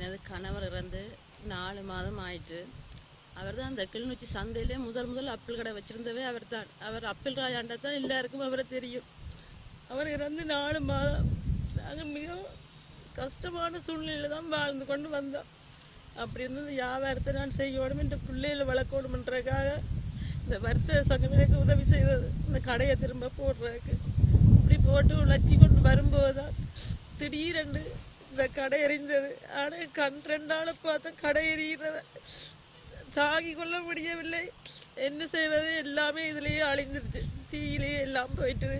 எனது கணவர் இறந்து 4 மாதம் ஆயிட்டு. அவர் தான் அந்த கிளிநொச்சி சந்தையிலே முதல் அப்பிள் கடை வச்சிருந்தவே அவர் தான். அவர் அப்பிள் ராஜாண்டா தான் எல்லாருக்கும் அவரை தெரியும். அவர் இறந்து 4 மாதம். நாங்கள் மிகவும் கஷ்டமான சூழ்நிலையில் தான் வாழ்ந்து கொண்டு வந்தோம். அப்படி இருந்தது வியாபாரத்தை நான் செய்யணும், என்ற பிள்ளைகளை வளர்க்கணுமன்றதுக்காக இந்த வர்த்தக சங்கம் எனக்கு உதவி செய்தது. இந்த கடையை திரும்ப போடுறதுக்கு இப்படி போட்டு உழைச்சி கொண்டு வரும்போது தான் திடீரென்று இந்த கடை எரிந்தது. ஆனால் கண் 2 நாளை பார்த்தா கடை எரிகிறத தாங்கி கொள்ள முடியவில்லை. என்ன செய்வது, எல்லாமே இதுலேயே அழிந்துருச்சு, தீயிலேயே எல்லாம் போயிட்டுது.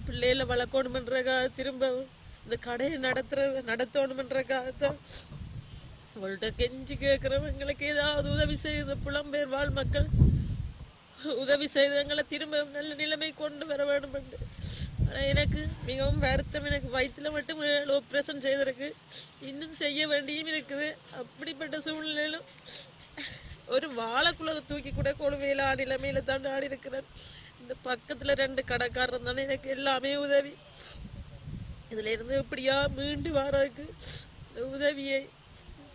பிள்ளைகளை வளர்க்கணுமன்றக்காக திரும்ப இந்த கடையை நடத்தணுமன்றக்காகத்தான் உங்கள்கிட்ட கெஞ்சி கேட்குறோம். எங்களுக்கு ஏதாவது உதவி செய்த புலம்பெயர் வாழ் மக்கள் உதவி செய்து எங்களை திரும்ப நல்ல நிலைமை கொண்டு வர வேண்டும் என்று. ஆனால் எனக்கு மிகவும் வருத்தம். எனக்கு வயிற்றுல மட்டும் ஆப்ரேஷன் செய்திருக்கு, இன்னும் செய்ய வேண்டியும் இருக்குது. அப்படிப்பட்ட சூழ்நிலையிலும் ஒரு வாழைக்குள்ள தூக்கி கூட கொழுவையில நிலைமையில தான் ஆடி இருக்கிறேன். இந்த பக்கத்துல 2 கடைக்காரர் தானே எனக்கு எல்லாமே உதவி. இதுல இருந்து எப்படியா மீண்டு வர்றதுக்கு இந்த உதவியை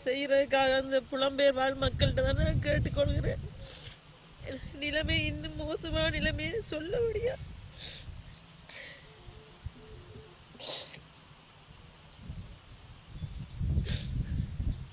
செய்யறதுக்காக அந்த புலம்பெயர் வாழ் மக்கள்கிட்ட தான் நான் கேட்டுக்கொள்கிறேன். நிலைமை இன்னும் மோசமான நிலைமையை சொல்ல முடியாது.